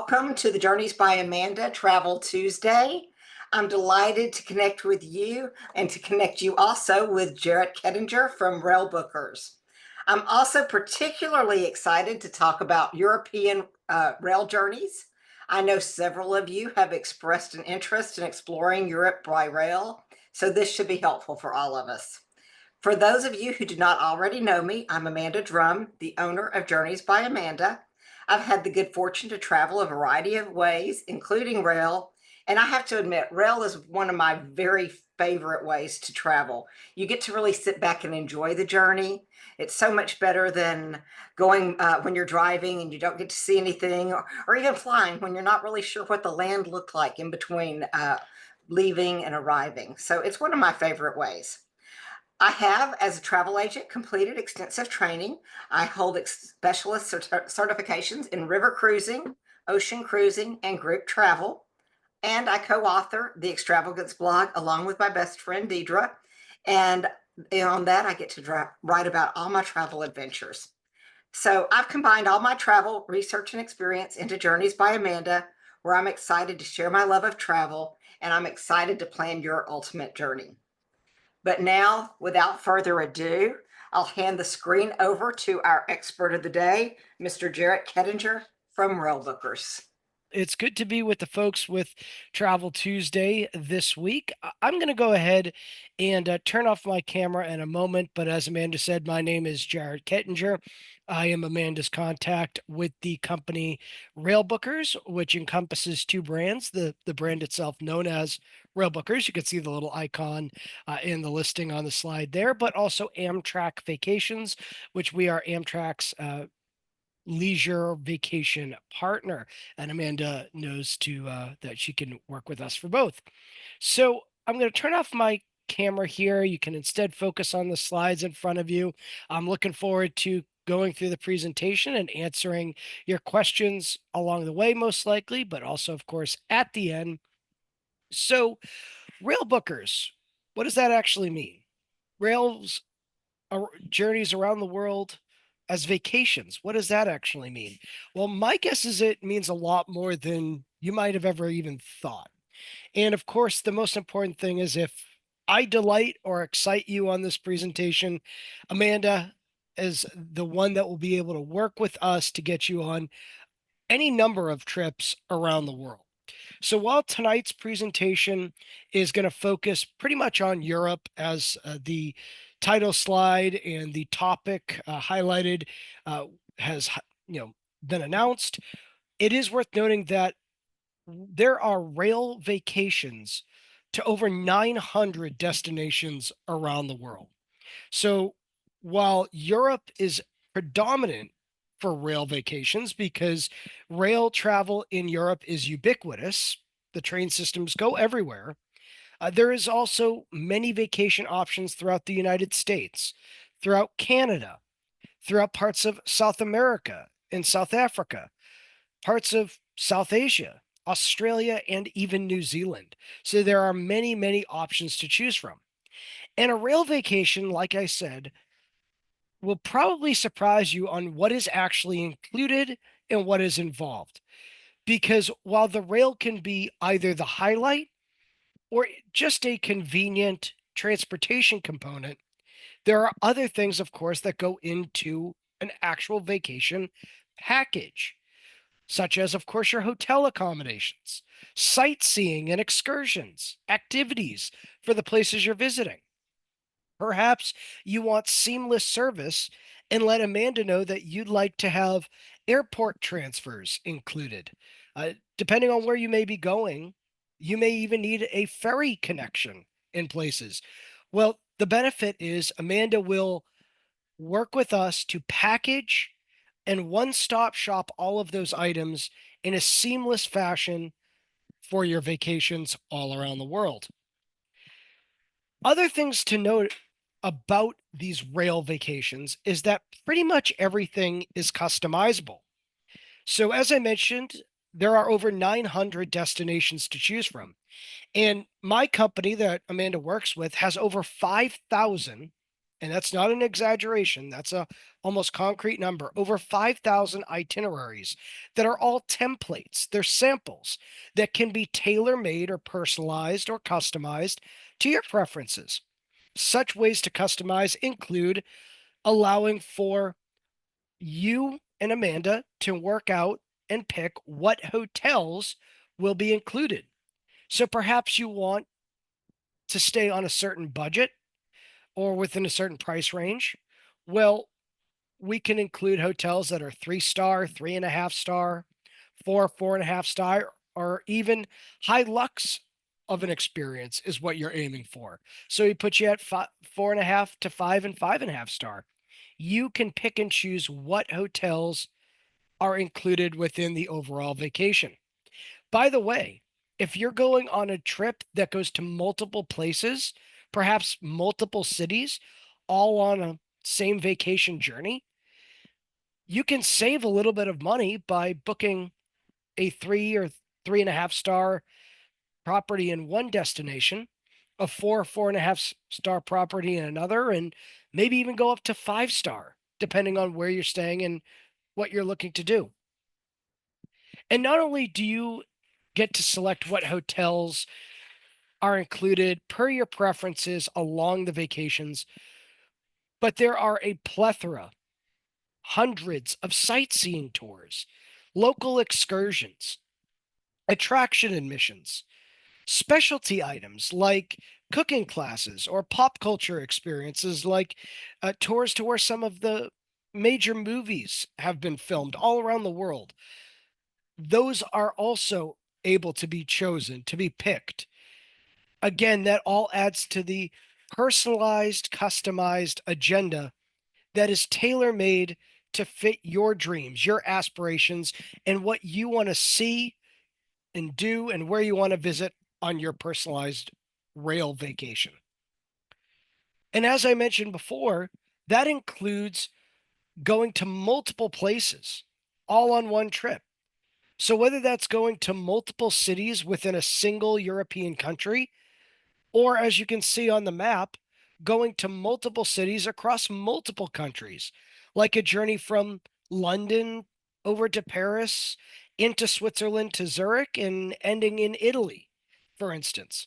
Welcome to the Journeys by Amanda Travel Tuesday. I'm delighted to connect with you and to connect you also with Jarrett Kettinger from Railbookers. I'm also particularly excited to talk about European rail journeys. I know several of you have expressed an interest in exploring Europe by rail, so this should be helpful for all of us. For those of you who do not already know me, I'm Amanda Drum, the owner of Journeys by Amanda. I've had the good fortune to travel a variety of ways, including rail. And I have to admit, rail is one of my very favorite ways to travel. You get to really sit back and enjoy the journey. It's so much better than going when you're driving and you don't get to see anything, or even flying when you're not really sure what the land looked like in between leaving and arriving. So it's one of my favorite ways. I have, as a travel agent, completed extensive training. I hold specialist certifications in river cruising, ocean cruising, and group travel. And I co-author the Extravagance blog along with my best friend, Deidre. And on that, I get to write about all my travel adventures. So I've combined all my travel research and experience into Journeys by Amanda, where I'm excited to share my love of travel, and I'm excited to plan your ultimate journey. But now, without further ado, I'll hand the screen over to our expert of the day, Mr. Jarrett Kettinger from Railbookers. It's good to be with the folks with Travel Tuesday this week. I'm going to go ahead and turn off my camera in a moment. But as Amanda said, my name is Jared Kettinger. I am Amanda's contact with the company Railbookers, which encompasses two brands. The brand itself known as Railbookers. You can see the little icon in the listing on the slide there, but also Amtrak Vacations, which we are Amtrak's leisure vacation partner, and Amanda knows that she can work with us for both. So I'm going to turn off my camera here. You can instead focus on the slides in front of you. I'm looking forward to going through the presentation and answering your questions along the way, most likely, but also, of course, at the end. So rail bookers, what does that actually mean? Rails journeys around the world as vacations. What does that actually mean? Well, my guess is it means a lot more than you might have ever even thought. And of course, the most important thing is if I delight or excite you on this presentation, Amanda is the one that will be able to work with us to get you on any number of trips around the world. So while tonight's presentation is going to focus pretty much on Europe as the title slide and the topic highlighted has been announced, it is worth noting that there are rail vacations to over 900 destinations around the world. So while Europe is predominant for rail vacations because rail travel in Europe is ubiquitous, the train systems go everywhere. There is also many vacation options throughout the United States, throughout Canada, throughout parts of South America and South Africa, parts of South Asia, Australia, and even New Zealand. So there are many, many options to choose from. And a rail vacation, like I said, will probably surprise you on what is actually included and what is involved. Because while the rail can be either the highlight or just a convenient transportation component, there are other things, of course, that go into an actual vacation package, such as, of course, your hotel accommodations, sightseeing and excursions, activities for the places you're visiting. Perhaps you want seamless service and let Amanda know that you'd like to have airport transfers included. Depending on where you may be going, you may even need a ferry connection in places. Well, the benefit is Amanda will work with us to package and one-stop shop all of those items in a seamless fashion for your vacations all around the world. Other things to note about these rail vacations is that pretty much everything is customizable. So, as I mentioned, there are over 900 destinations to choose from. And my company that Amanda works with has over 5,000 and that's not an exaggeration, that's a almost concrete number, over 5,000 itineraries that are all templates. They're samples that can be tailor-made or personalized or customized to your preferences. Such ways to customize include allowing for you and Amanda to work out and pick what hotels will be included. So perhaps you want to stay on a certain budget or within a certain price range. Well, we can include hotels that are 3 star, 3.5 star, 4.5 star, or even high lux of an experience is what you're aiming for. So we put you at 4.5 to 5 and 5.5 star. You can pick and choose what hotels are included within the overall vacation. By the way, if you're going on a trip that goes to multiple places, perhaps multiple cities, all on a same vacation journey, you can save a little bit of money by booking a 3 or 3.5 star property in one destination, a 4.5 star property in another, and maybe even go up to 5 star, depending on where you're staying and what you're looking to do. And not only do you get to select what hotels are included per your preferences along the vacations, but there are a plethora, hundreds of sightseeing tours, local excursions, attraction admissions, specialty items like cooking classes or pop culture experiences like tours to where some of the major movies have been filmed all around the world. Those are also able to be chosen, to be picked. Again, that all adds to the personalized, customized agenda that is tailor made to fit your dreams, your aspirations, and what you want to see and do and where you want to visit on your personalized rail vacation. And as I mentioned before, that includes going to multiple places all on one trip. So whether that's going to multiple cities within a single European country, or as you can see on the map, going to multiple cities across multiple countries, like a journey from London over to Paris, into Switzerland to Zurich, and ending in Italy, for instance.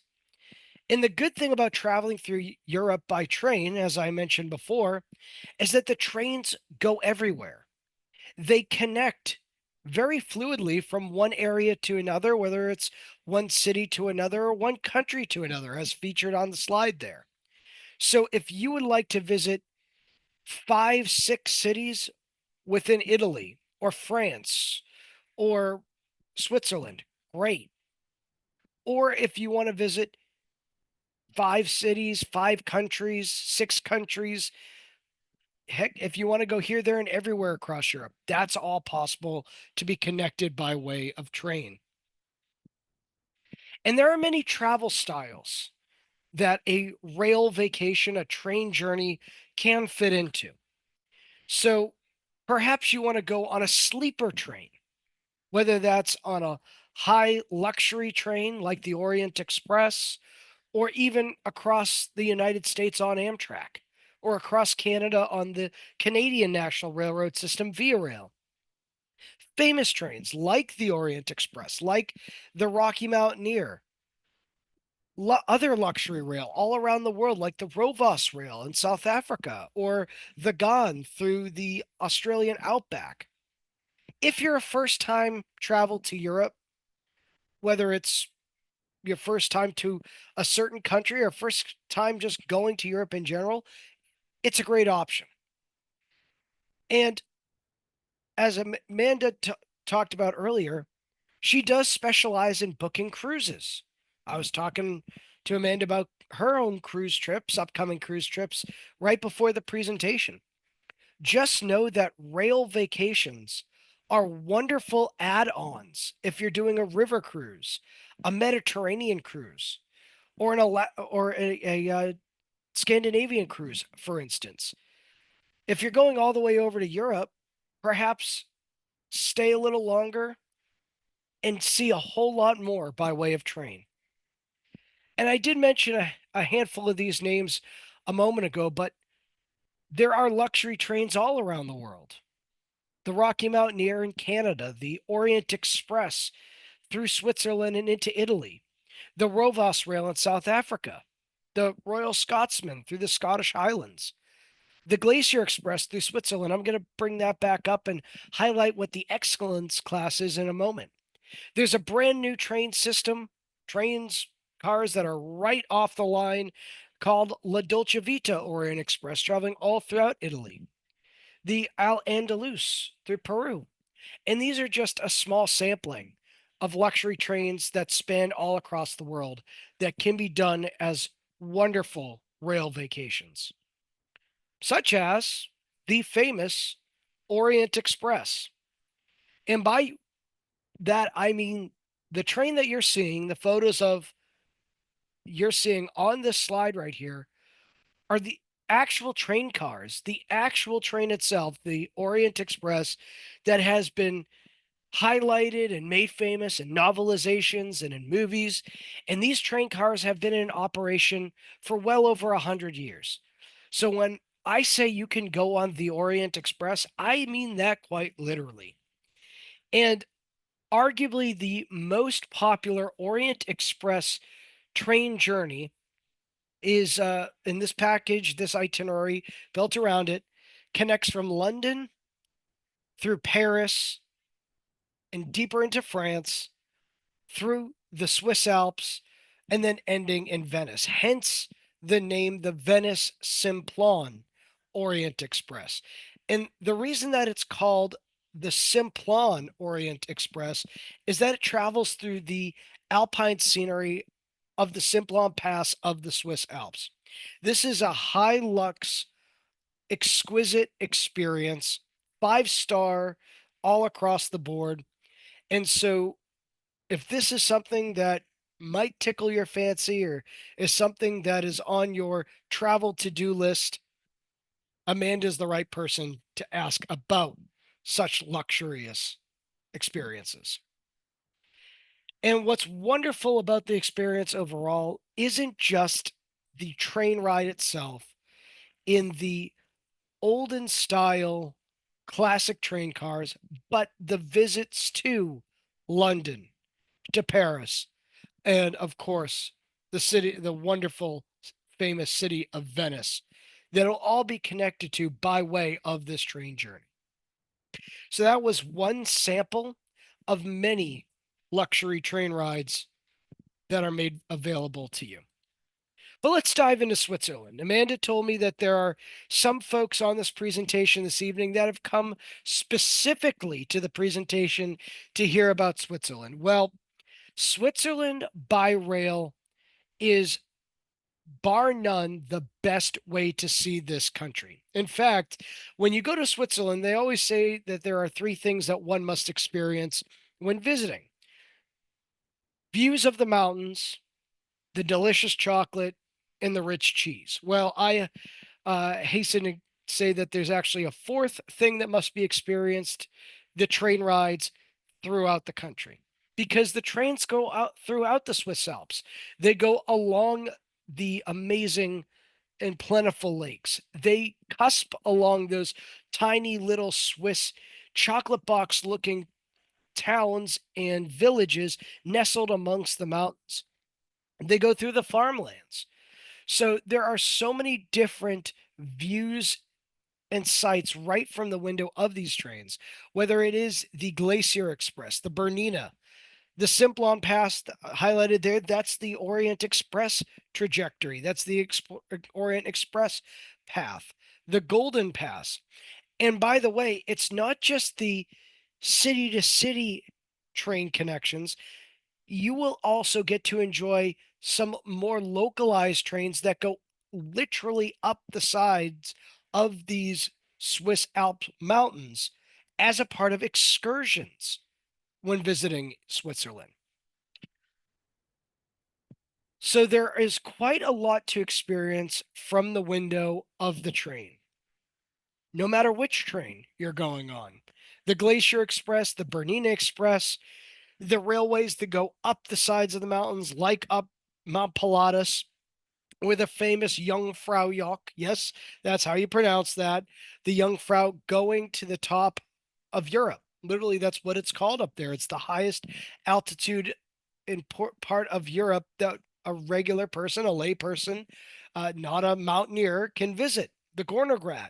And the good thing about traveling through Europe by train, as I mentioned before, is that the trains go everywhere. They connect very fluidly from one area to another, whether it's one city to another or one country to another, as featured on the slide there. So if you would like to visit 5, 6 cities within Italy or France or Switzerland, great. Or if you want to visit 5 cities, 5 countries, 6 countries, heck, if you want to go here, there, and everywhere across Europe, that's all possible to be connected by way of train. And there are many travel styles that a rail vacation, a train journey can fit into. So perhaps you want to go on a sleeper train, whether that's on a high luxury train like the Orient Express, or even across the United States on Amtrak, or across Canada on the Canadian National Railroad System Via Rail. Famous trains like the Orient Express, like the Rocky Mountaineer, other luxury rail all around the world, like the Rovos Rail in South Africa, or the Ghan through the Australian outback. If you're a first time travel to Europe, whether it's your first time to a certain country or first time just going to Europe in general, it's a great option. And as Amanda talked about earlier, she does specialize in booking cruises. I was talking to Amanda about her own cruise trips, upcoming cruise trips, right before the presentation. Just know that rail vacations are wonderful add ons if you're doing a river cruise, a Mediterranean cruise, or a Scandinavian cruise, for instance. If you're going all the way over to Europe, perhaps stay a little longer and see a whole lot more by way of train. And I did mention a handful of these names a moment ago, but There are luxury trains all around the world. The Rocky Mountaineer in Canada, the Orient Express through Switzerland and into Italy, the Rovos Rail in South Africa, the Royal Scotsman through the Scottish Highlands, the Glacier Express through Switzerland. I'm going to bring that back up and highlight what the Excellence class is in a moment. There's a brand new train system, trains, cars that are right off the line called La Dolce Vita Orient Express, traveling all throughout Italy. The Al Andalus through Peru. And these are just a small sampling of luxury trains that span all across the world that can be done as wonderful rail vacations, such as the famous Orient Express. And by that, I mean the train that you're seeing, the photos of you're seeing on this slide right here are the actual train cars, the actual train itself, the Orient Express that has been highlighted and made famous in novelizations and in movies. And these train cars have been in operation for well over 100 years. So when I say you can go on the Orient Express, I mean that quite literally. And arguably the most popular Orient Express train journey is in this package, this itinerary built around it connects from London through Paris and deeper into France through the Swiss Alps and then ending in Venice. Hence the name, the Venice Simplon Orient Express. And the reason that it's called the Simplon Orient Express is that it travels through the alpine scenery of the Simplon Pass of the Swiss Alps. This is a high lux, exquisite experience, 5 star all across the board. And so if this is something that might tickle your fancy or is something that is on your travel to-do list, Amanda's the right person to ask about such luxurious experiences. And what's wonderful about the experience overall isn't just the train ride itself in the olden style classic train cars, but the visits to London, to Paris, and of course, the wonderful, famous city of Venice that'll all be connected to by way of this train journey. So that was one sample of many luxury train rides that are made available to you. But let's dive into Switzerland. Amanda told me that there are some folks on this presentation this evening that have come specifically to the presentation to hear about Switzerland. Well, Switzerland by rail is bar none the best way to see this country. In fact, when you go to Switzerland, they always say that there are three things that one must experience when visiting: views of the mountains, the delicious chocolate, and the rich cheese. Well, I hasten to say that there's actually a fourth thing that must be experienced: the train rides throughout the country. Because the trains go out throughout the Swiss Alps. They go along the amazing and plentiful lakes. They cusp along those tiny little Swiss chocolate box looking towns and villages nestled amongst the mountains. They go through the farmlands. So there are so many different views and sights right from the window of these trains, whether it is the Glacier Express, the Bernina, the Simplon Pass highlighted there. That's the Orient Express trajectory. That's the Orient Express path, the Golden Pass. And by the way, it's not just the city to city train connections. You will also get to enjoy some more localized trains that go literally up the sides of these Swiss Alps mountains as a part of excursions when visiting Switzerland. So there is quite a lot to experience from the window of the train, no matter which train you're going on. The Glacier Express, the Bernina Express, the railways that go up the sides of the mountains, like up Mount Pilatus, with a famous Jungfraujoch. Yes, that's how you pronounce that. The Jungfrau going to the top of Europe. Literally, that's what it's called up there. It's the highest altitude in part of Europe that a regular person, a lay person, not a mountaineer, can visit. The Gornergrat.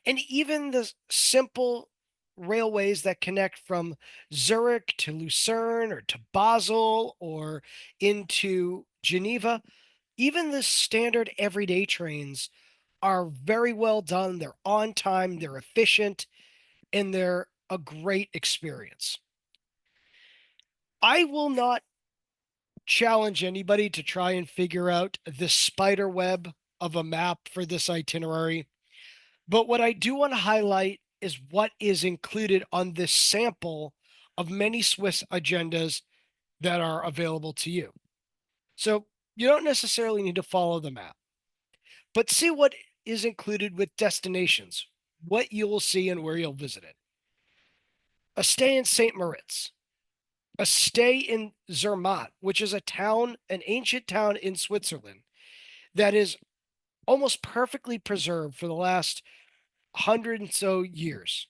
And even the simple railways that connect from Zurich to Lucerne or to Basel or into Geneva, even the standard everyday trains are very well done. They're on time, they're efficient, and they're a great experience. I will not challenge anybody to try and figure out the spider web of a map for this itinerary. But what I do want to highlight is what is included on this sample of many Swiss agendas that are available to you. So you don't necessarily need to follow the map, but see what is included with destinations, what you will see and where you'll visit it. A stay in St. Moritz, a stay in Zermatt, which is a town, an ancient town in Switzerland that is almost perfectly preserved for the last 100 and so years.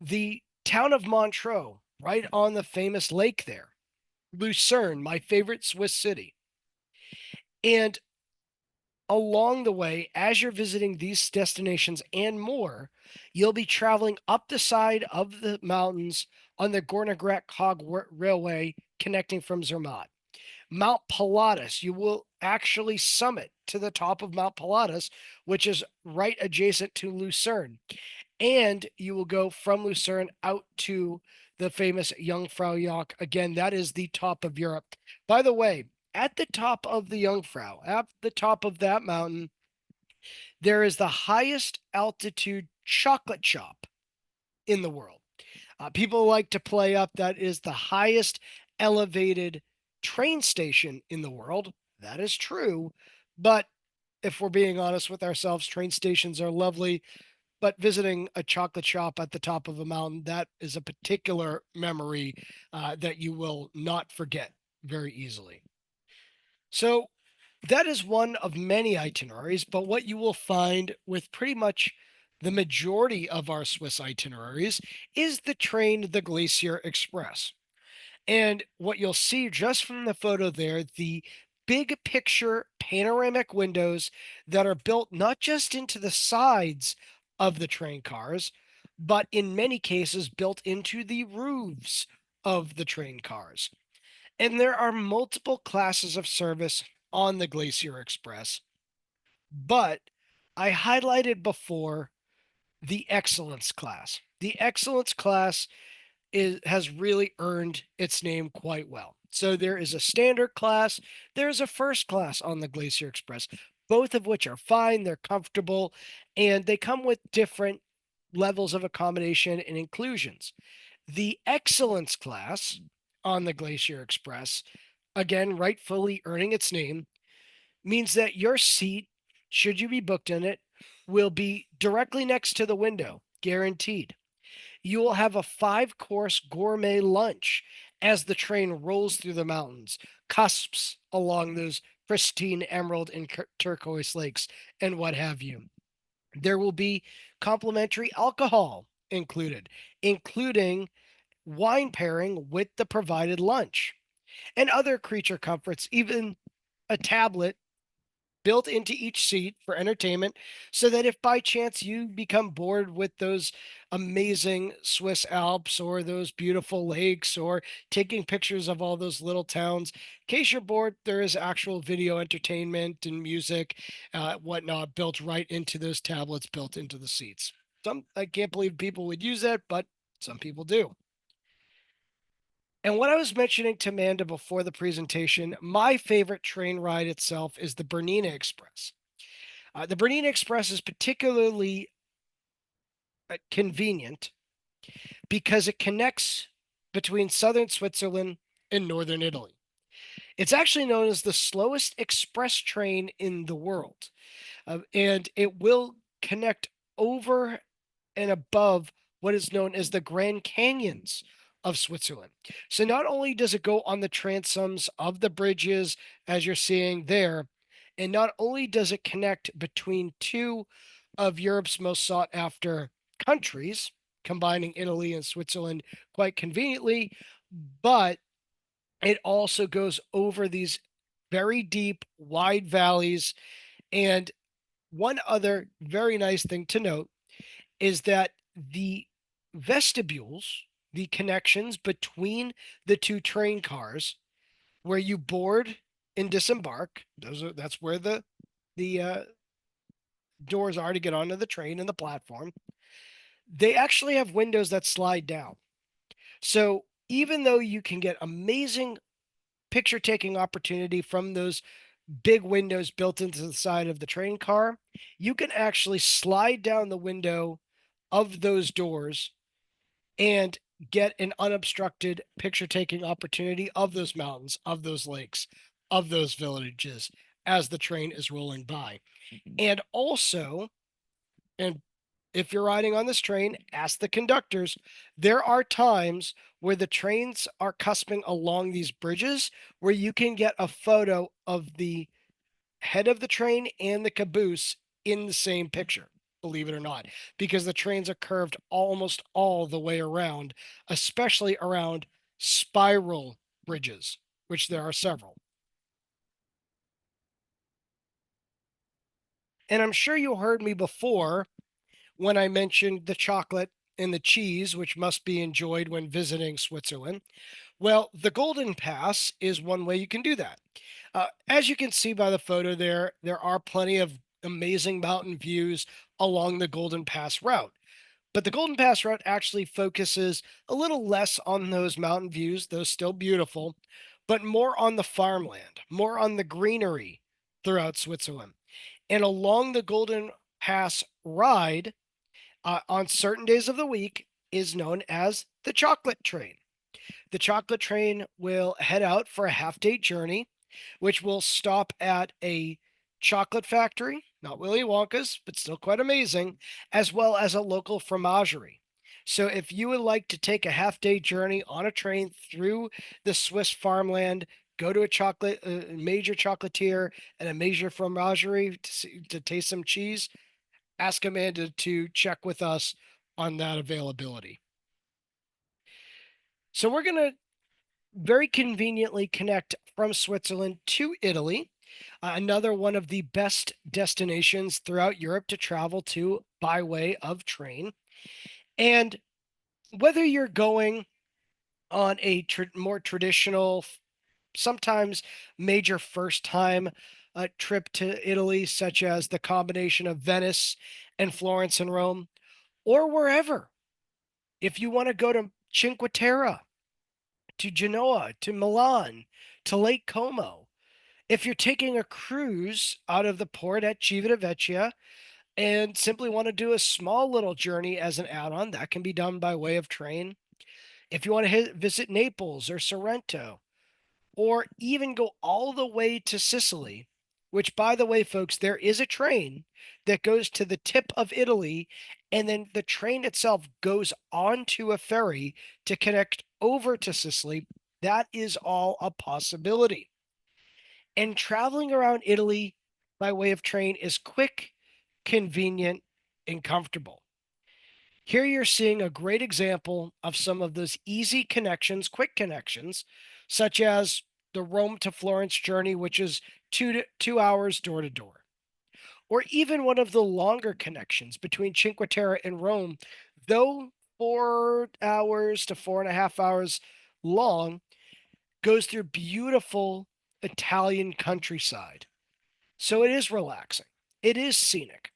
The town of Montreux, right on the famous lake there. Lucerne, my favorite Swiss city. And along the way, as you're visiting these destinations and more, you'll be traveling up the side of the mountains on the Gornergrat Cog Railway connecting from Zermatt. Mount Pilatus, you will actually summit to the top of Mount Pilatus, which is right adjacent to Lucerne. And you will go from Lucerne out to the famous Jungfraujoch. Again, that is the top of Europe. By the way, at the top of the Jungfrau, at the top of that mountain, there is the highest altitude chocolate shop in the world. People like to play up that is the highest elevated train station in the world. That is true. But if we're being honest with ourselves, train stations are lovely, but visiting a chocolate shop at the top of a mountain, that is a particular memory that you will not forget very easily. So that is one of many itineraries, but what you will find with pretty much the majority of our Swiss itineraries is the train, the Glacier Express. And what you'll see just from the photo there, the big picture panoramic windows that are built not just into the sides of the train cars, but in many cases built into the roofs of the train cars. And there are multiple classes of service on the Glacier Express, but I highlighted before the excellence class. The excellence class has really earned its name quite well. So there is a standard class, there's a first class on the Glacier Express, both of which are fine, they're comfortable, and they come with different levels of accommodation and inclusions. The excellence class on the Glacier Express, again, rightfully earning its name, means that your seat, should you be booked in it, will be directly next to the window, guaranteed. You will have a 5-course gourmet lunch as the train rolls through the mountains, cusps along those pristine emerald and turquoise lakes, and what have you. There will be complimentary alcohol included, including wine pairing with the provided lunch and other creature comforts, even a tablet built into each seat for entertainment so that if by chance you become bored with those amazing Swiss Alps or those beautiful lakes or taking pictures of all those little towns, in case you're bored, there is actual video entertainment and music, whatnot, built right into those tablets, built into the seats. I can't believe people would use that, but some people do. And what I was mentioning to Amanda before the presentation, my favorite train ride itself is the Bernina Express. The Bernina Express is particularly convenient because it connects between southern Switzerland and northern Italy. It's actually known as the slowest express train in the world, and it will connect over and above what is known as the Grand Canyons of Switzerland. So not only does it go on the transoms of the bridges, as you're seeing there, And not only does it connect between two of Europe's most sought after countries, combining Italy and Switzerland quite conveniently, but it also goes over these very deep, wide valleys. And one other very nice thing to note is that the vestibules, the connections between the two train cars, where you board and disembark, that's where the doors are to get onto the train and the platform. They actually have windows that slide down. So even though you can get amazing picture taking opportunity from those big windows built into the side of the train car, you can actually slide down the window of those doors and get an unobstructed picture taking opportunity of those mountains, of those lakes, of those villages as the train is rolling by. And also, and if you're riding on this train, ask the conductors. There are times where the trains are cusping along these bridges where you can get a photo of the head of the train and the caboose in the same picture, believe it or not, because the trains are curved almost all the way around, especially around spiral bridges, which there are several. And I'm sure you heard me before when I mentioned the chocolate and the cheese, which must be enjoyed when visiting Switzerland. Well, the Golden Pass is one way you can do that. As you can see by the photo there are plenty of amazing mountain views along the Golden Pass route. But the Golden Pass route actually focuses a little less on those mountain views, though still beautiful, but more on the farmland, more on the greenery throughout Switzerland. And along the Golden Pass ride, on certain days of the week, is known as the chocolate train. The chocolate train will head out for a half day journey, which will stop at a chocolate factory, not Willy Wonka's, but still quite amazing, as well as a local fromagerie. So, if you would like to take a half day journey on a train through the Swiss farmland, go to a major chocolatier and a major fromagerie to taste some cheese, ask Amanda to check with us on that availability. So, we're going to very conveniently connect from Switzerland to Italy, another one of the best destinations throughout Europe to travel to by way of train. And whether you're going on a more traditional, sometimes major first time trip to Italy, such as the combination of Venice and Florence and Rome, or wherever, if you want to go to Cinque Terre, to Genoa, to Milan, to Lake Como, if you're taking a cruise out of the port at Civitavecchia and simply want to do a small little journey as an add on, that can be done by way of train. If you want to visit Naples or Sorrento, or even go all the way to Sicily, which, by the way, folks, there is a train that goes to the tip of Italy, and then the train itself goes onto a ferry to connect over to Sicily. That is all a possibility. And traveling around Italy by way of train is quick, convenient, and comfortable. Here you're seeing a great example of some of those easy connections, quick connections, such as the Rome to Florence journey, which is 2 hours door to door, or even one of the longer connections between Cinque Terre and Rome, though 4 hours to 4.5 hours long, goes through beautiful Italian countryside. So it is relaxing, it is scenic,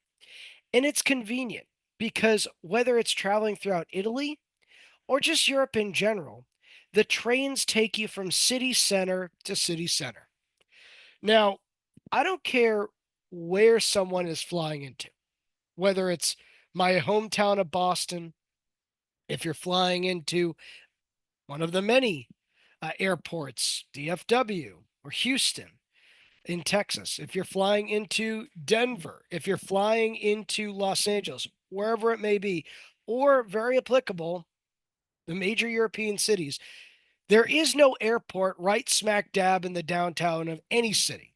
and it's convenient because whether it's traveling throughout Italy or just Europe in general, the trains take you from city center to city center. Now, I don't care where someone is flying into, whether it's my hometown of Boston, if you're flying into one of the many airports, DFW or Houston in Texas, if you're flying into Denver, if you're flying into Los Angeles, wherever it may be, or very applicable, the major European cities, there is no airport right smack dab in the downtown of any city.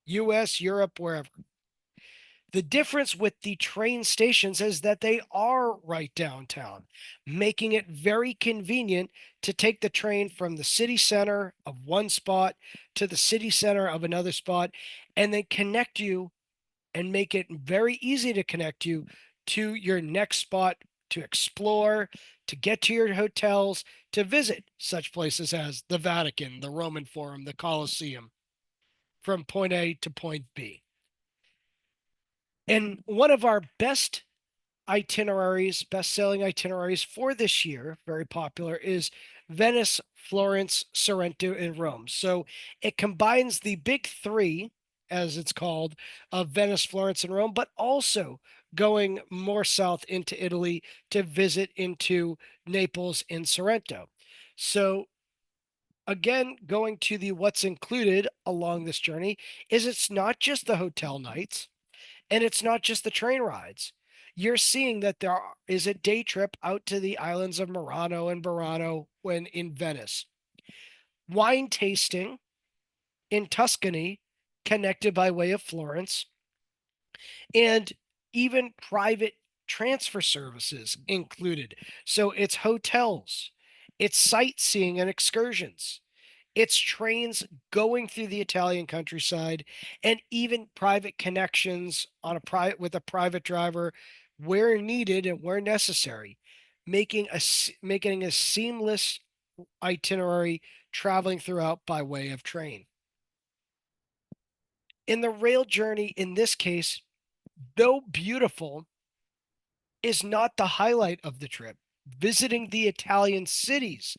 US, Europe, wherever. The difference with the train stations is that they are right downtown, making it very convenient to take the train from the city center of one spot to the city center of another spot, and then connect you and make it very easy to connect you to your next spot to explore, to get to your hotels, to visit such places as the Vatican, the Roman Forum, the Colosseum, from point A to point B. And one of our best-selling itineraries for this year, very popular, is Venice, Florence, Sorrento, and Rome. So it combines the big three, as it's called, of Venice, Florence, and Rome, but also going more south into Italy to visit into Naples and Sorrento. So again, going to the what's included along this journey is it's not just the hotel nights and it's not just the train rides. You're seeing that there is a day trip out to the islands of Murano and Burano when in Venice. Wine tasting in Tuscany, connected by way of Florence, and even private transfer services included. So it's hotels, it's sightseeing and excursions, it's trains going through the Italian countryside, and even private connections on a private with a private driver where needed and where necessary, making a seamless itinerary traveling throughout by way of train. In the rail journey, in this case, though beautiful, is not the highlight of the trip. Visiting the Italian cities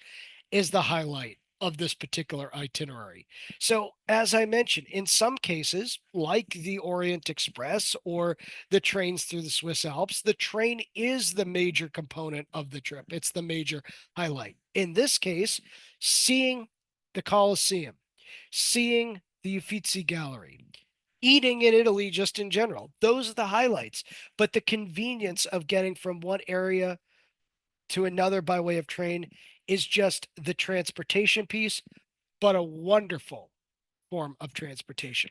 is the highlight of this particular itinerary. So, as I mentioned, in some cases, like the Orient Express or the trains through the Swiss Alps, the train is the major component of the trip. It's the major highlight. In this case, seeing the Colosseum, seeing the Uffizi Gallery, eating in Italy just in general, those are the highlights. But the convenience of getting from one area to another by way of train is just the transportation piece, but a wonderful form of transportation.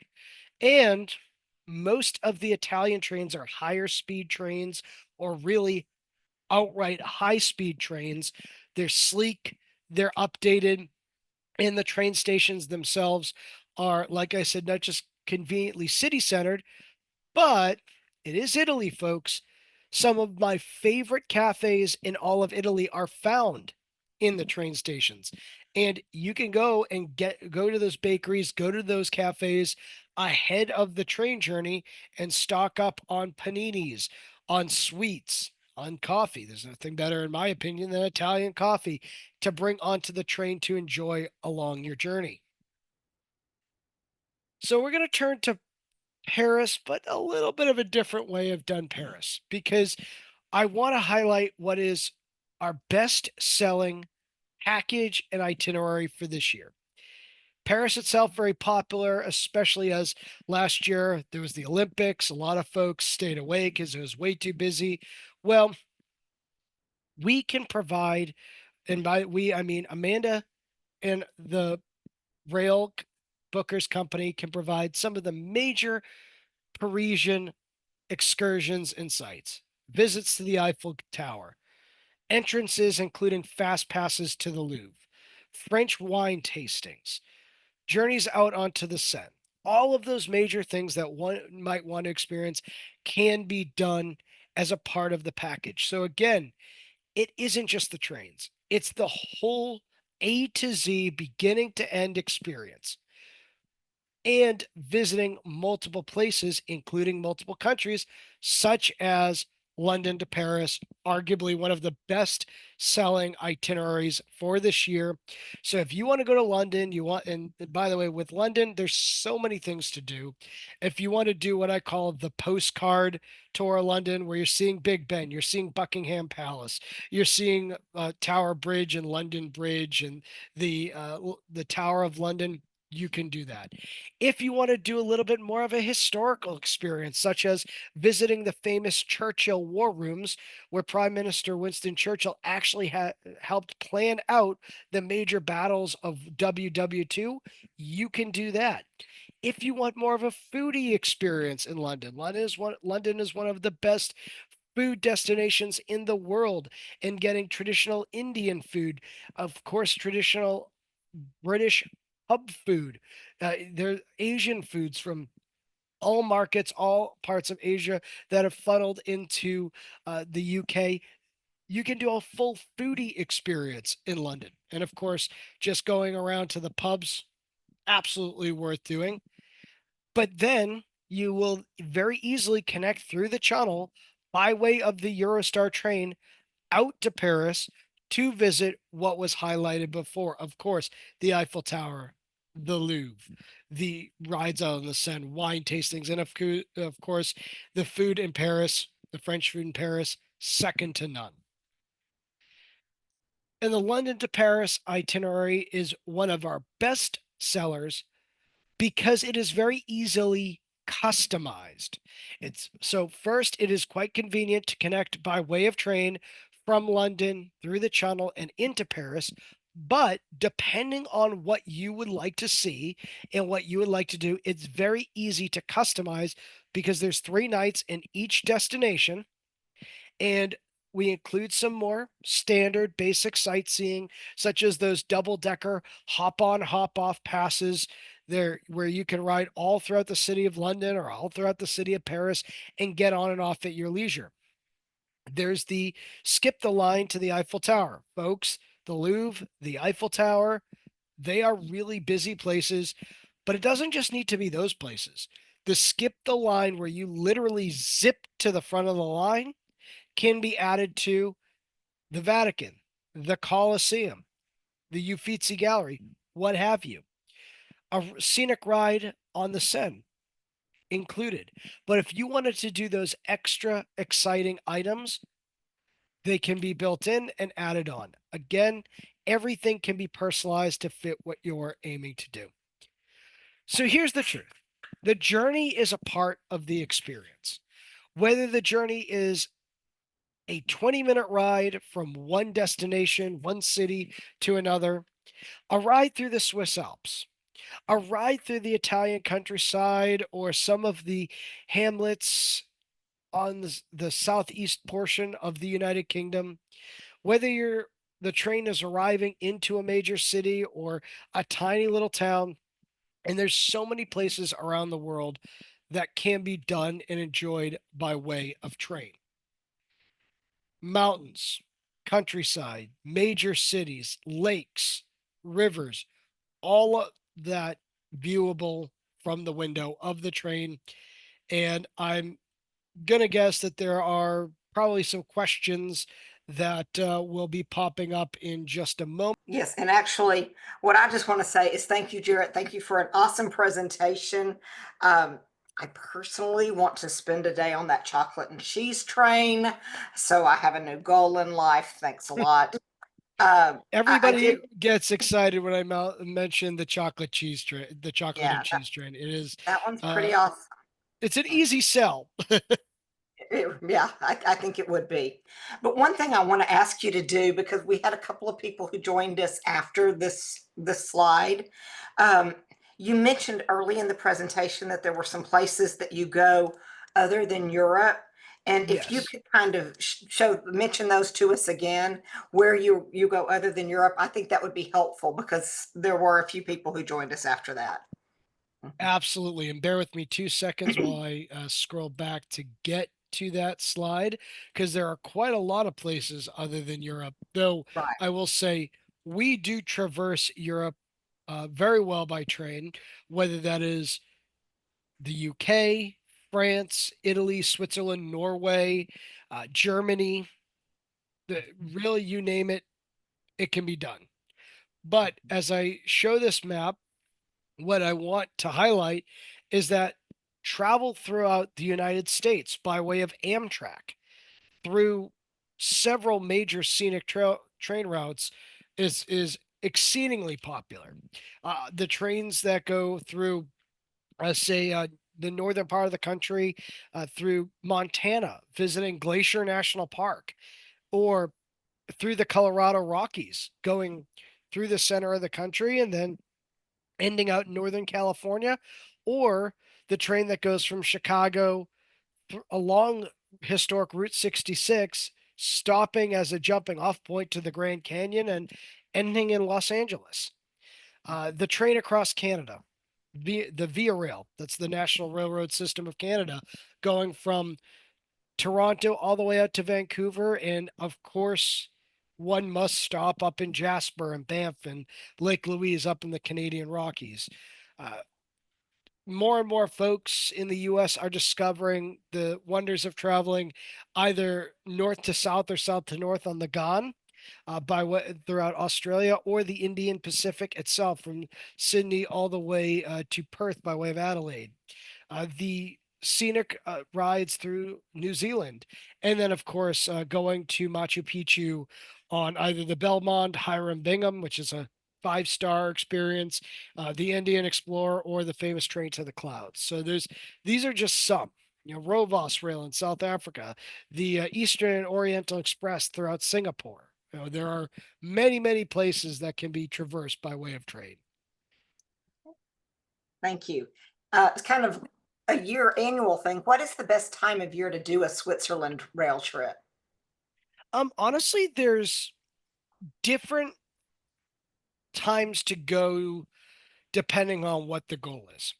And most of the Italian trains are higher speed trains or really outright high speed trains. They're sleek, they're updated, and the train stations themselves are, like I said, not just conveniently city centered, but it is Italy, folks. Some of my favorite cafes in all of Italy are found in the train stations. And you can go and go to those bakeries, go to those cafes ahead of the train journey and stock up on paninis, on sweets, on coffee. There's nothing better, in my opinion, than Italian coffee to bring onto the train to enjoy along your journey. So we're going to turn to Paris, but a little bit of a different way of done Paris because I want to highlight what is our best selling package and itinerary for this year. Paris itself very popular, especially as last year there was the Olympics. A lot of folks stayed away because it was way too busy. Well, we can provide, and by we I mean Amanda and the Rail Bookers company can provide some of the major Parisian excursions and sites, visits to the Eiffel Tower, entrances including fast passes to the Louvre, French wine tastings, journeys out onto the Seine. All of those major things that one might want to experience can be done as a part of the package. So, again, it isn't just the trains, it's the whole A to Z, beginning to end experience and visiting multiple places, including multiple countries, such as London to Paris, arguably one of the best selling itineraries for this year. So if you want to go to London, and by the way, with London, there's so many things to do. If you want to do what I call the postcard tour of London, where you're seeing Big Ben, you're seeing Buckingham Palace, you're seeing Tower Bridge and London Bridge and the Tower of London, you can do that. If you want to do a little bit more of a historical experience, such as visiting the famous Churchill War Rooms, where Prime Minister Winston Churchill actually helped plan out the major battles of WW2, you can do that. If you want more of a foodie experience in London, London is one of the best food destinations in the world, and getting traditional Indian food, of course, traditional British pub food. There are Asian foods from all markets, all parts of Asia that have funneled into the UK. You can do a full foodie experience in London. And of course, just going around to the pubs, absolutely worth doing. But then you will very easily connect through the channel by way of the Eurostar train out to Paris to visit what was highlighted before. Of course, the Eiffel Tower, the Louvre, the rides out on the Seine, wine tastings, and of course, the food in Paris, the French food in Paris, second to none. And the London to Paris itinerary is one of our best sellers because it is very easily customized. It's so first, it is quite convenient to connect by way of train from London through the Channel and into Paris. But depending on what you would like to see and what you would like to do, it's very easy to customize because there's 3 nights in each destination, and we include some more standard basic sightseeing, such as those double decker hop on, hop off passes there, where you can ride all throughout the city of London or all throughout the city of Paris and get on and off at your leisure. There's the skip the line to the Eiffel Tower. Folks, the Louvre, the Eiffel Tower, they are really busy places, but it doesn't just need to be those places. The skip the line, where you literally zip to the front of the line, can be added to the Vatican, the Colosseum, the Uffizi Gallery, what have you. A scenic ride on the Seine included. But if you wanted to do those extra exciting items, they can be built in and added on. Again, everything can be personalized to fit what you're aiming to do. So here's the truth: the journey is a part of the experience. Whether the journey is a 20-minute ride from one destination, one city to another, a ride through the Swiss Alps, a ride through the Italian countryside, or some of the hamlets on the southeast portion of the United Kingdom, whether the train is arriving into a major city or a tiny little town, and there's so many places around the world that can be done and enjoyed by way of train. Mountains, countryside, major cities, lakes, rivers, all of that viewable from the window of the train. And I'm going to guess that there are probably some questions that will be popping up in just a moment. Yes, and actually, what I just want to say is thank you, Jarrett. Thank you for an awesome presentation. I personally want to spend a day on that chocolate and cheese train, so I have a new goal in life. Thanks a lot. I did, Everybody gets excited when I mention the chocolate cheese train, the chocolate and yeah, cheese train. It is, that one's uh, pretty awesome. it's an easy sell. Yeah, I think it would be. But one thing I want to ask you to do, because we had a couple of people who joined us after this slide. Um, you mentioned early in the presentation that there were some places that you go other than Europe. And if you Yes. could kind of mention those to us again, where you go other than Europe, I think that would be helpful because there were a few people who joined us after that. Absolutely. And bear with me 2 seconds while I scroll back to get to that slide, because there are quite a lot of places other than Europe. Though Right. I will say we do traverse Europe very well by train, whether that is the UK, France, Italy, Switzerland, Norway, Germany, really, you name it, it can be done. But as I show this map, what I want to highlight is that travel throughout the United States by way of Amtrak through several major scenic train routes is exceedingly popular. The trains that go through, say, the northern part of the country, through Montana, visiting Glacier National Park, or through the Colorado Rockies, going through the center of the country and then ending out in Northern California, or the train that goes from Chicago along historic Route 66, stopping as a jumping off point to the Grand Canyon and ending in Los Angeles. The train across Canada, the Via Rail, that's the National Railroad System of Canada, going from Toronto all the way out to Vancouver. And of course, one must stop up in Jasper and Banff and Lake Louise up in the Canadian Rockies. Uh, More and more folks in the US are discovering the wonders of traveling either north to south or south to north on the GON, by way throughout Australia, or the Indian Pacific itself from Sydney all the way to Perth by way of Adelaide. The scenic rides through New Zealand, and then of course going to Machu Picchu on either the Belmont Hiram Bingham, which is a five-star experience, the Indian Explorer, or the famous Train to the Clouds. So these are just some. Rovos Rail in South Africa, the Eastern and Oriental Express throughout Singapore. There are many, many places that can be traversed by way of train. Thank you. It's kind of a year annual thing. What is the best time of year to do a Switzerland rail trip? Honestly, there's different times to go depending on what the goal is.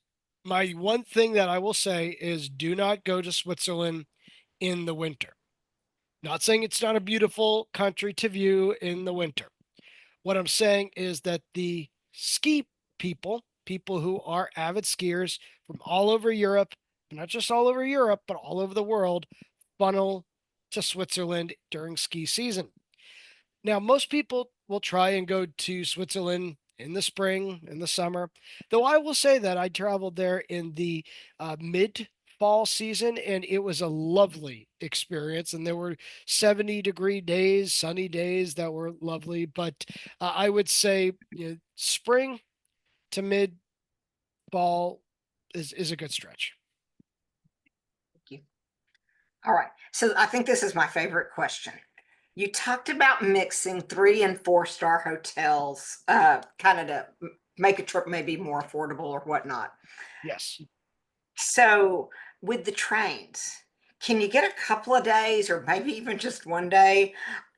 My one thing that I will say is do not go to Switzerland in the winter. Not saying it's not a beautiful country to view in the winter. What I'm saying is that the ski people who are avid skiers from all over Europe, not just all over Europe, but all over the world, funnel to Switzerland during ski season. Now, most people will try and go to Switzerland in the spring, in the summer, though I will say that I traveled there in the mid fall season and it was a lovely experience. And there were 70-degree days, sunny days that were lovely. But I would say, spring to mid fall is a good stretch. Thank you. All right. So I think this is my favorite question. You talked about mixing 3 and 4 star hotels, kind of to make a trip maybe more affordable or whatnot. Yes. So with the trains, can you get a couple of days or maybe even just one day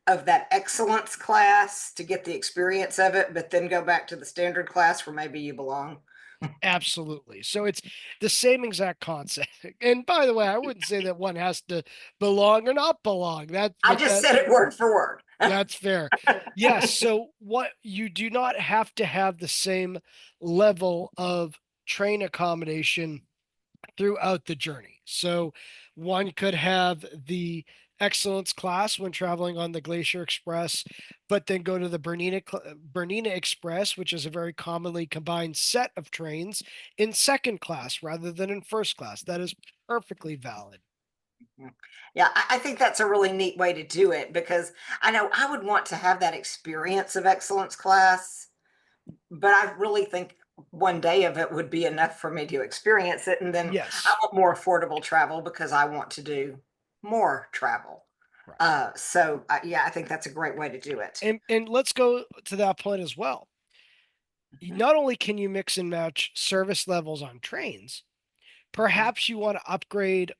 of that excellence class to get the experience of it, but then go back to the standard class where maybe you belong? Absolutely. So it's the same exact concept. And by the way, I wouldn't say that one has to belong or not belong. That I but just that said it word for word. that's fair. Yes, so what you do not have to have the same level of train accommodation throughout the journey. So one could have the excellence class when traveling on the Glacier Express, but then go to the Bernina Express, which is a very commonly combined set of trains, in second class rather than in first class. That is perfectly valid. Mm. Yeah, I think that's a really neat way to do it because I know I would want to have that experience of excellence class, but I really think one day of it would be enough for me to experience it. And then I Yes. want more affordable travel because I want to do more travel. Right. Yeah, I think that's a great way to do it. And let's go to that point as well. Mhm. Not only can you mix and match service levels on trains, Mhm. perhaps you want to upgrade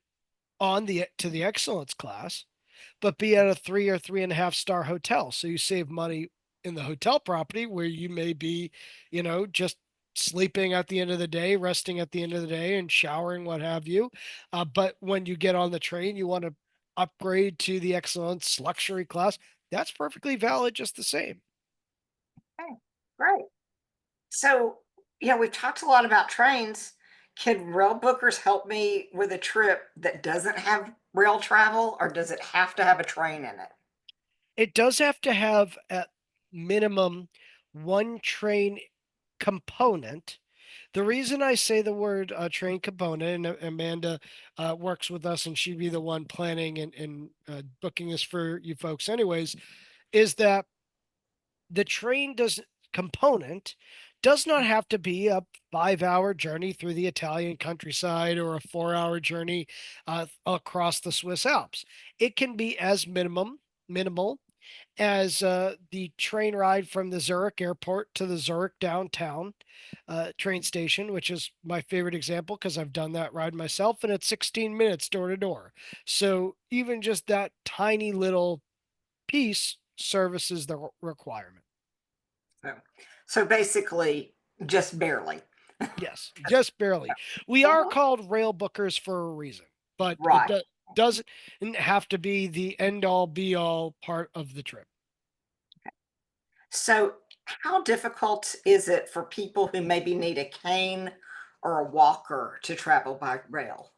on the to the excellence class, but be at a 3 or 3.5 star hotel. So you save money in the hotel property where you may be, just sleeping at the end of the day, resting at the end of the day, and showering, what have you. But when you get on the train, you want to upgrade to the excellence luxury class. That's perfectly valid, just the same. Okay, great. So, yeah, we've talked a lot about trains. Can rail bookers help me with a trip that doesn't have rail travel, or does it have to have a train in it? It does have to have at minimum one train component. The reason I say the word train component, and Amanda works with us, and she'd be the one planning and booking this for you folks, anyways, is that the train does component does not have to be a 5 hour journey through the Italian countryside or a 4 hour journey across the Swiss Alps. It can be as minimal as the train ride from the Zurich airport to the Zurich downtown train station, which is my favorite example because I've done that ride myself, and it's 16 minutes door to door. So even just that tiny little piece services the requirement. So, so basically, just barely. Yes, just barely. We are Mhm. called Railbookers for a reason, but it Right. doesn't have to be the end all be all part of the trip. So, how difficult is it for people who maybe need a cane or a walker to travel by rail?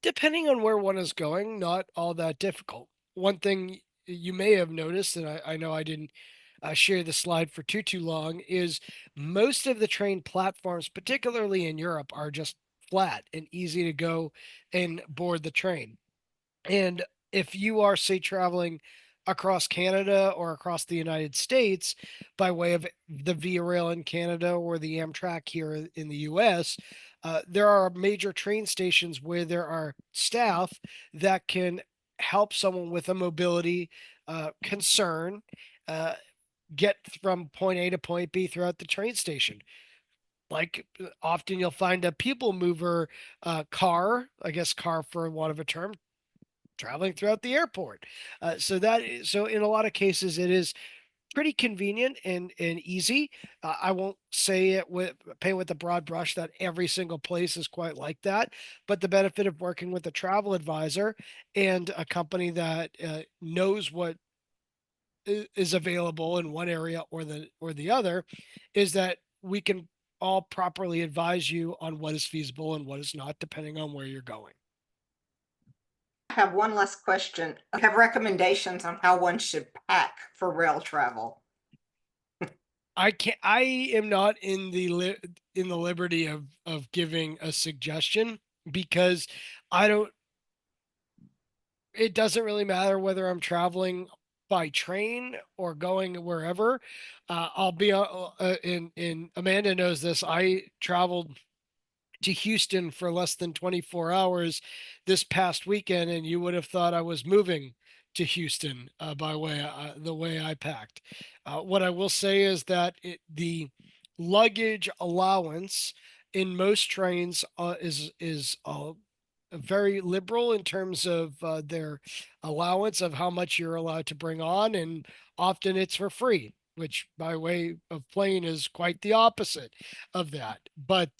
Depending on where one is going, not all that difficult. One thing you may have noticed, and I know I didn't share the slide for too long, is most of the train platforms, particularly in Europe, are just flat and easy to go and board the train. And if you are, say, traveling across Canada or across the United States by way of the Via Rail in Canada or the Amtrak here in the US, there are major train stations where there are staff that can help someone with a mobility concern uh, get from point A to point B throughout the train station. Like often you'll find a people mover car, I guess car for want of a term, traveling throughout the airport. So in a lot of cases, it is pretty convenient and easy. I won't say it with paint with a broad brush that every single place is quite like that, but the benefit of working with a travel advisor and a company that knows what is available in one area or the other is that we can all properly advise you on what is feasible and what is not, depending on where you're going. I have one last question. Have recommendations on how one should pack for rail travel? I am not in in the liberty of giving a suggestion because I don't it doesn't really matter whether I'm traveling by train or going wherever. I'll be in Amanda knows this. I traveled to Houston for less than 24 hours this past weekend, and you would have thought I was moving to Houston by way the way I packed. What I will say is that the luggage allowance in most trains is very liberal in terms of their allowance of how much you're allowed to bring on, and often it's for free, which by way of plane is quite the opposite of that. But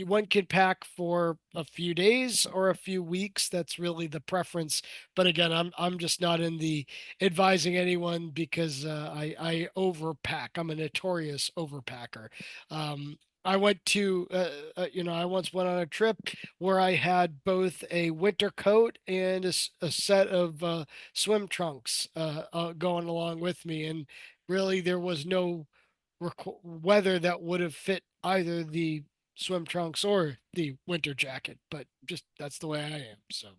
one can pack for a few days or a few weeks. That's really the preference. But again, I'm just not in the advising anyone because I overpack. I'm a notorious overpacker. Um, I went to I once went on a trip where I had both a winter coat and a set of swim trunks going along with me, and really there was no weather that would have fit either the swim trunks or the winter jacket, but just that's the way I am. So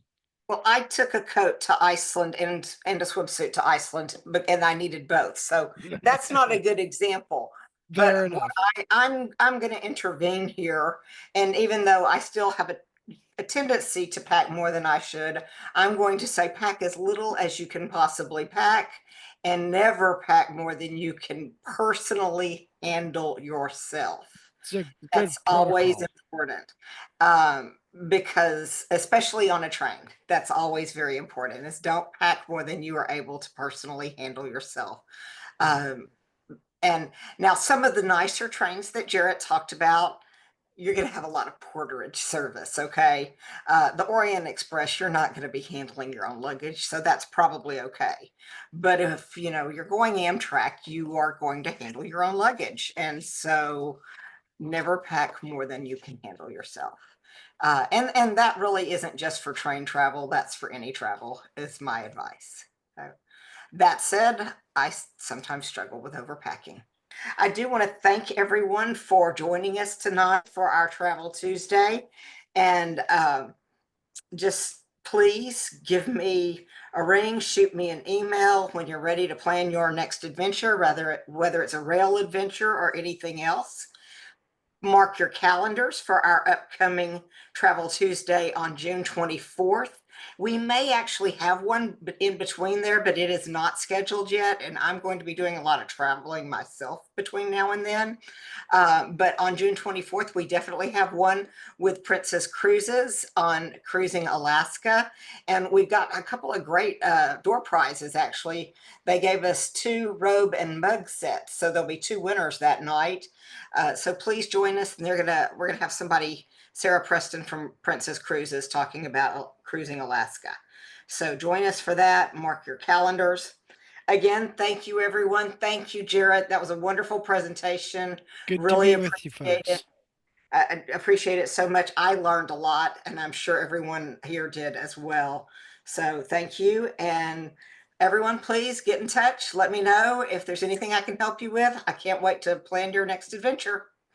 Well, I took a coat to Iceland and a swimsuit to Iceland, but and I needed both. So that's not a good example. But fair what enough. I'm going to intervene here, and even though I still have a tendency to pack more than I should, I'm going to say pack as little as you can possibly pack, and never pack more than you can personally handle yourself. It's a good That's always protocol. important, because especially on a train, that's always very important, is don't pack more than you are able to personally handle yourself. Um, and now some of the nicer trains that Jarrett talked about, you're gonna have a lot of porterage service, okay? The Orient Express, you're not gonna be handling your own luggage, so that's probably okay. But if, you're going Amtrak, you are going to handle your own luggage, and so never pack more than you can handle yourself. And that really isn't just for train travel, that's for any travel, is my advice. That said, I sometimes struggle with overpacking. I do want to thank everyone for joining us tonight for our Travel Tuesday. And just please give me a ring, shoot me an email when you're ready to plan your next adventure, whether it's a rail adventure or anything else. Mark your calendars for our upcoming Travel Tuesday on June 24th. We may actually have one in between there, but it is not scheduled yet, and I'm going to be doing a lot of traveling myself between now and then. But on June 24th, we definitely have one with Princess Cruises on Cruising Alaska. And we've got a couple of great door prizes, actually. They gave us 2 robe and mug sets, so there'll be 2 winners that night. So please join us, and we're gonna have somebody, Sarah Preston from Princess Cruises, talking about cruising Alaska. So join us for that. Mark your calendars. Again, thank you, everyone. Thank you, Jarrett. That was a wonderful presentation. Good to Really be with you appreciate it. folks. I appreciate it so much. I learned a lot, and I'm sure everyone here did as well. So thank you. And everyone, please get in touch. Let me know if there's anything I can help you with. I can't wait to plan your next adventure.